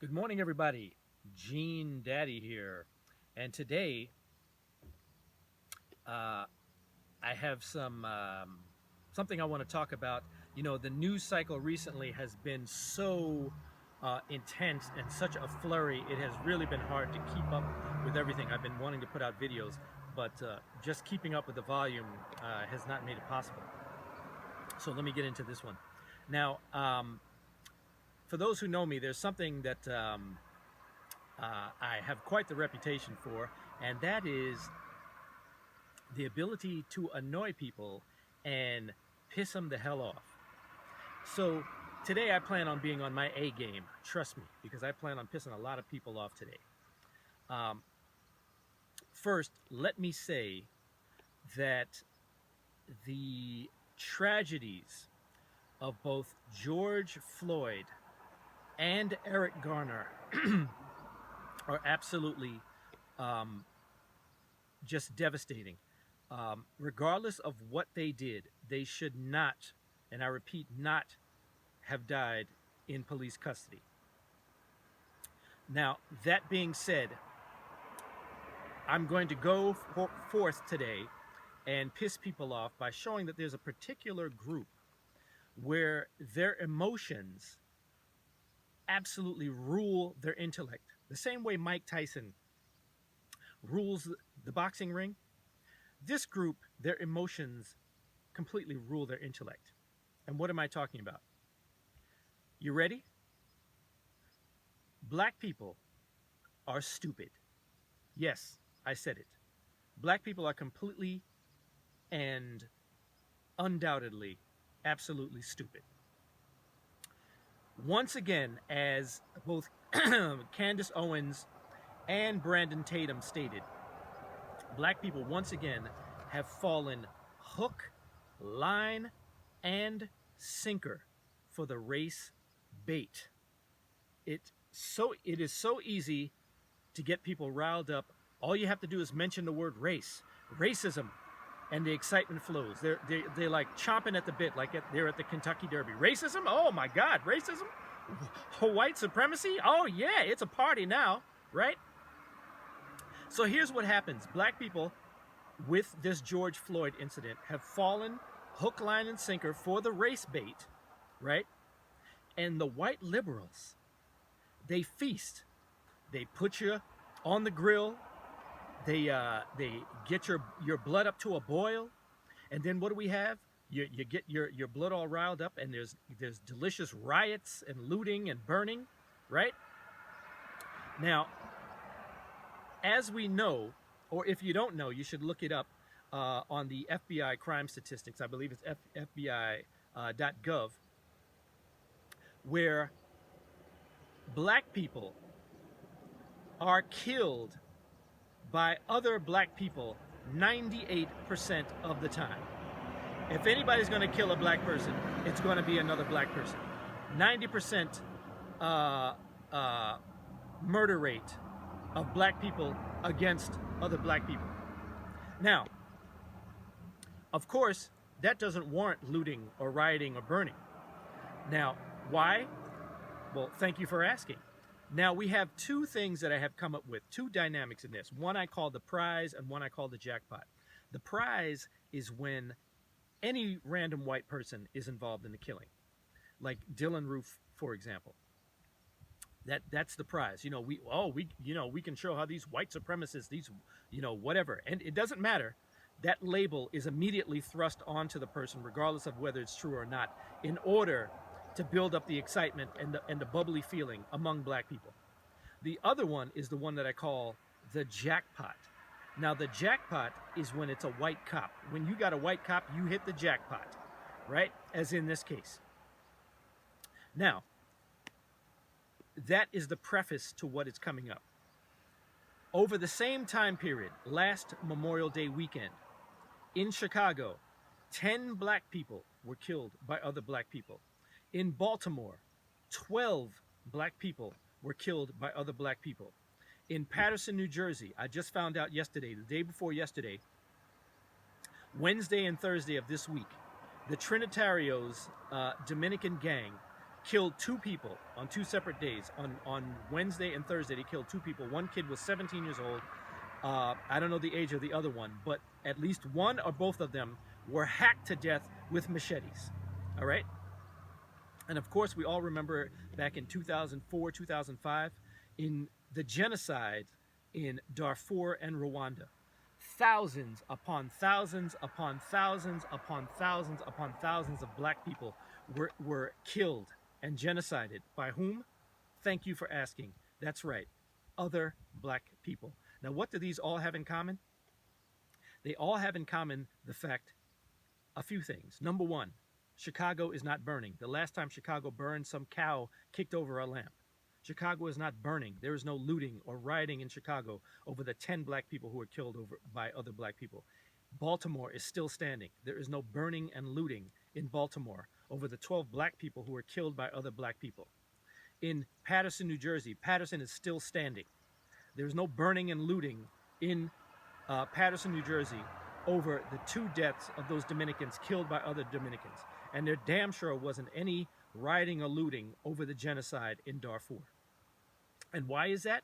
Good morning, everybody. Gene Daddy here, and today uh, I have something I want to talk about. You know, the news cycle recently has been so intense and such a flurry. It has really been hard to keep up with everything. I've been wanting to put out videos, but just keeping up with the volume has not made it possible. So let me get into this one. Now, for those who know me, there's something that I have quite the reputation for, and that is the ability to annoy people and piss them the hell off. So today I plan on being on my A game, trust me, because I plan on pissing a lot of people off today. First, let me say that the tragedies of both George Floyd and Eric Garner are absolutely just devastating. Regardless of what they did, they should not, and I repeat, not have died in police custody. Now, that being said, I'm going to go forth today and piss people off by showing that there's a particular group where their emotions absolutely rule their intellect. The same way Mike Tyson rules the boxing ring, this group, their emotions completely rule their intellect. And what am I talking about? You ready? Black people are stupid. Yes, I said it. Black people are completely and undoubtedly absolutely stupid. Once again, as both Candace Owens and Brandon Tatum stated, black people once again have fallen hook, line, and sinker for the race bait. It is so easy to get people riled up. All you have to do is mention the word race, racism, and the excitement flows. They're like chomping at the bit, like they're at the Kentucky Derby. Racism? Oh my God, racism? White supremacy? Oh yeah, it's a party now, right? So here's what happens. Black people, with this George Floyd incident, have fallen hook, line, and sinker for the race bait, right? And the white liberals, they feast. They put you on the grill. They get your blood up to a boil, and then what do we have? You get your blood all riled up, and there's delicious riots and looting and burning, right? Now, as we know, or if you don't know, you should look it up on the FBI crime statistics. I believe it's FBI.gov, where black people are killed by other black people 98% of the time. If anybody's going to kill a black person, it's going to be another black person. 90% murder rate of black people against other black people. Now, of course, that doesn't warrant looting or rioting or burning. Now, why? Well, thank you for asking. Now, we have two things that I have come up with, two dynamics in this. One I call the prize and one I call the jackpot. The prize is when any random white person is involved in the killing, like Dylan Roof, for example. That's the prize. You know, we can show how these white supremacists, these, whatever. And it doesn't matter. That label is immediately thrust onto the person, regardless of whether it's true or not, in order to build up the excitement and the bubbly feeling among black people. The other one is the one that I call the jackpot. Now, the jackpot is when it's a white cop. When you got a white cop, you hit the jackpot, right? As in this case. Now, that is the preface to what is coming up. Over the same time period, last Memorial Day weekend, in Chicago, 10 black people were killed by other black people. In Baltimore, 12 black people were killed by other black people. In Paterson, New Jersey, I just found out yesterday, the day before yesterday, Wednesday and Thursday of this week, the Trinitarios Dominican gang killed 2 people on 2 separate days. On Wednesday and Thursday, they killed 2 people. One kid was 17 years old. I don't know the age of the other one, but at least one or both of them were hacked to death with machetes. All right? And of course, we all remember back in 2004, 2005, in the genocide in Darfur and Rwanda. Thousands upon thousands upon thousands upon thousands upon thousands of black people were killed and genocided. By whom? Thank you for asking. That's right. Other black people. Now, what do these all have in common? They all have in common the fact, a few things. Number one, Chicago is not burning. The last time Chicago burned, some cow kicked over a lamp. Chicago is not burning. There is no looting or rioting in Chicago over the 10 black people who were killed by other black people. Baltimore is still standing. There is no burning and looting in Baltimore over the 12 black people who were killed by other black people. In Paterson, New Jersey, Paterson is still standing. There's no burning and looting in Paterson, New Jersey over the 2 deaths of those Dominicans killed by other Dominicans. And there damn sure wasn't any rioting or looting over the genocide in Darfur. And why is that?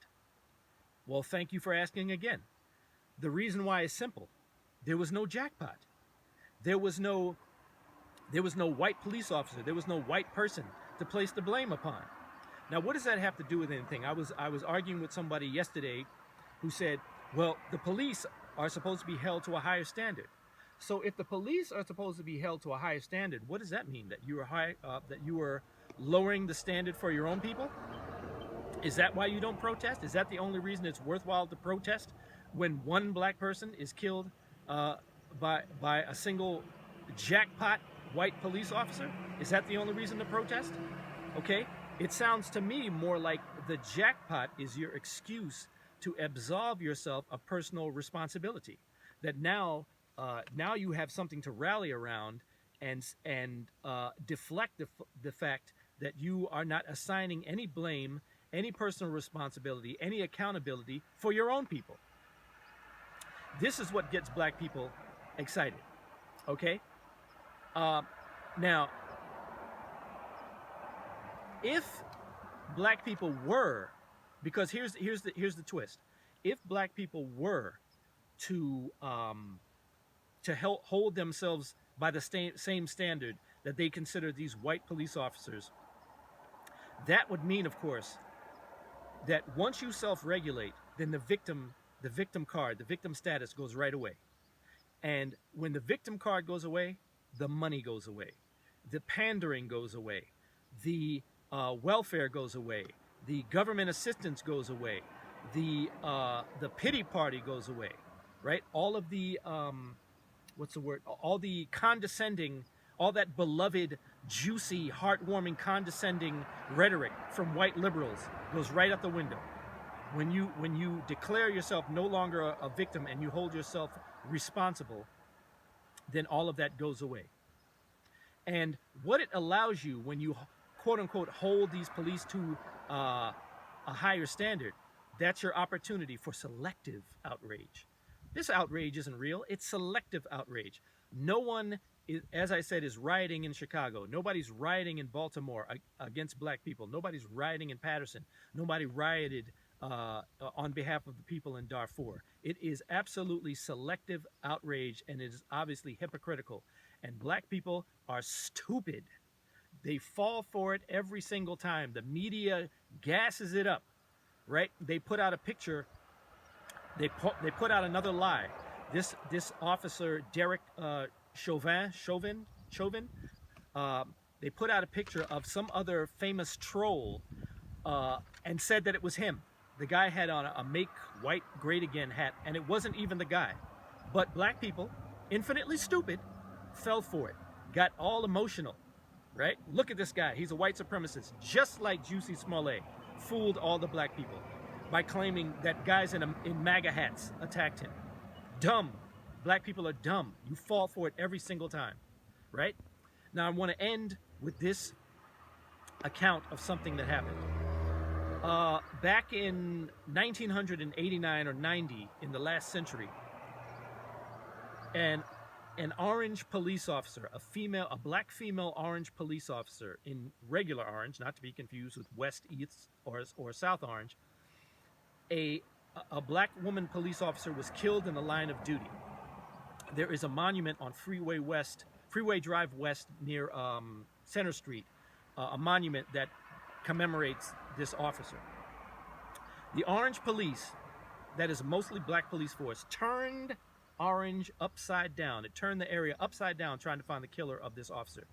Well, thank you for asking again. The reason why is simple. There was no jackpot. There was no white police officer. There was no white person to place the blame upon. Now, what does that have to do with anything? I was arguing with somebody yesterday who said, well, the police are supposed to be held to a higher standard. So if the police are supposed to be held to a higher standard, what does that mean? That you are lowering the standard for your own people? Is that why you don't protest? Is that the only reason it's worthwhile to protest when one black person is killed by a single jackpot white police officer? Is that the only reason to protest? Okay, it sounds to me more like the jackpot is your excuse to absolve yourself of personal responsibility. That now you have something to rally around and deflect the fact that you are not assigning any blame, any personal responsibility, any accountability for your own people. This is what gets black people excited. Okay? Now, if black people were, because here's the twist, if black people were to hold themselves by the same standard that they consider these white police officers, that would mean, of course, that once you self-regulate, then the victim card, the victim status goes right away. And when the victim card goes away, the money goes away, the pandering goes away, the welfare goes away, the government assistance goes away, the pity party goes away, right? All of the all the condescending, all that beloved, juicy, heartwarming, condescending rhetoric from white liberals goes right out the window. When you declare yourself no longer a victim and you hold yourself responsible, then all of that goes away. And what it allows you when you quote unquote hold these police to a higher standard, that's your opportunity for selective outrage. This outrage isn't real, it's selective outrage. No one is, as I said, is rioting in Chicago. Nobody's rioting in Baltimore against black people. Nobody's rioting in Paterson. Nobody rioted on behalf of the people in Darfur. It is absolutely selective outrage, and it is obviously hypocritical. And black people are stupid. They fall for it every single time. The media gasses it up, right? They put out a picture. They put out another lie. This officer, Derek Chauvin, they put out a picture of some other famous troll and said that it was him. The guy had on a Make White Great Again hat, and it wasn't even the guy. But black people, infinitely stupid, fell for it, got all emotional, right? Look at this guy. He's a white supremacist, just like Juicy Smollett fooled all the black people by claiming that guys in MAGA hats attacked him. Dumb. Black people are dumb. You fall for it every single time, right? Now, I want to end with this account of something that happened. Back in 1989 or 90, in the last century, and an orange police officer, a black female orange police officer in regular orange, not to be confused with West, East, or South orange. A black woman police officer was killed in the line of duty. There is a monument on Freeway Drive West near Center Street, a monument that commemorates this officer. The orange police, that is mostly black police force, turned orange upside down. It turned the area upside down trying to find the killer of this officer.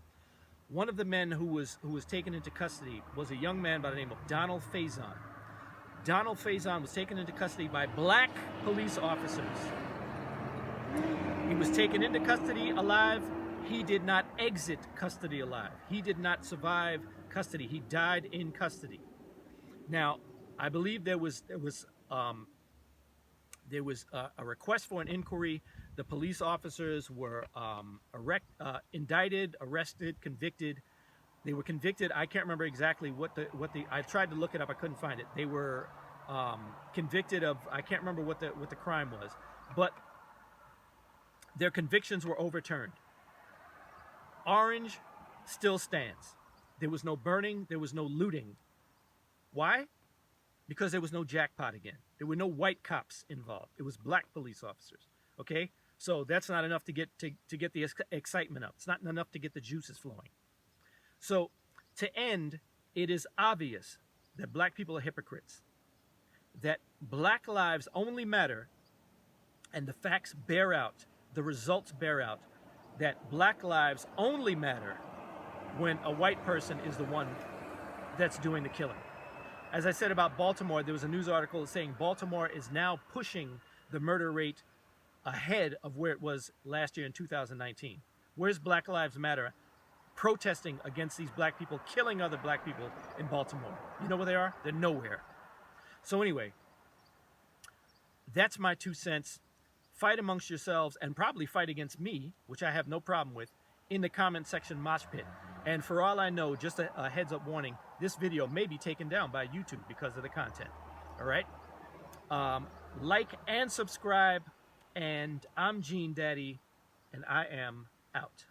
One of the men who was taken into custody was a young man by the name of Donald Faison. Donald Faison was taken into custody by black police officers. He was taken into custody alive. He did not exit custody alive. He did not survive custody. He died in custody. Now, I believe there was a request for an inquiry. The police officers were indicted, arrested, convicted. They were convicted. I can't remember exactly what the. I tried to look it up. I couldn't find it. They were convicted of. I can't remember what the crime was, but their convictions were overturned. Orange still stands. There was no burning. There was no looting. Why? Because there was no jackpot again. There were no white cops involved. It was black police officers. Okay, so that's not enough to get the excitement up. It's not enough to get the juices flowing. So to end, it is obvious that black people are hypocrites. That black lives only matter, and the facts bear out, the results bear out, that black lives only matter when a white person is the one that's doing the killing. As I said about Baltimore, there was a news article saying Baltimore is now pushing the murder rate ahead of where it was last year in 2019. Where's Black Lives Matter protesting against these black people killing other black people in Baltimore? You know where they are? They're nowhere. So anyway, that's my 2 cents. Fight amongst yourselves and probably fight against me, which I have no problem with, in the comment section mosh pit. And for all I know, just a heads up warning, this video may be taken down by YouTube because of the content. All right? Like and subscribe. And I'm Gene Daddy, and I am out.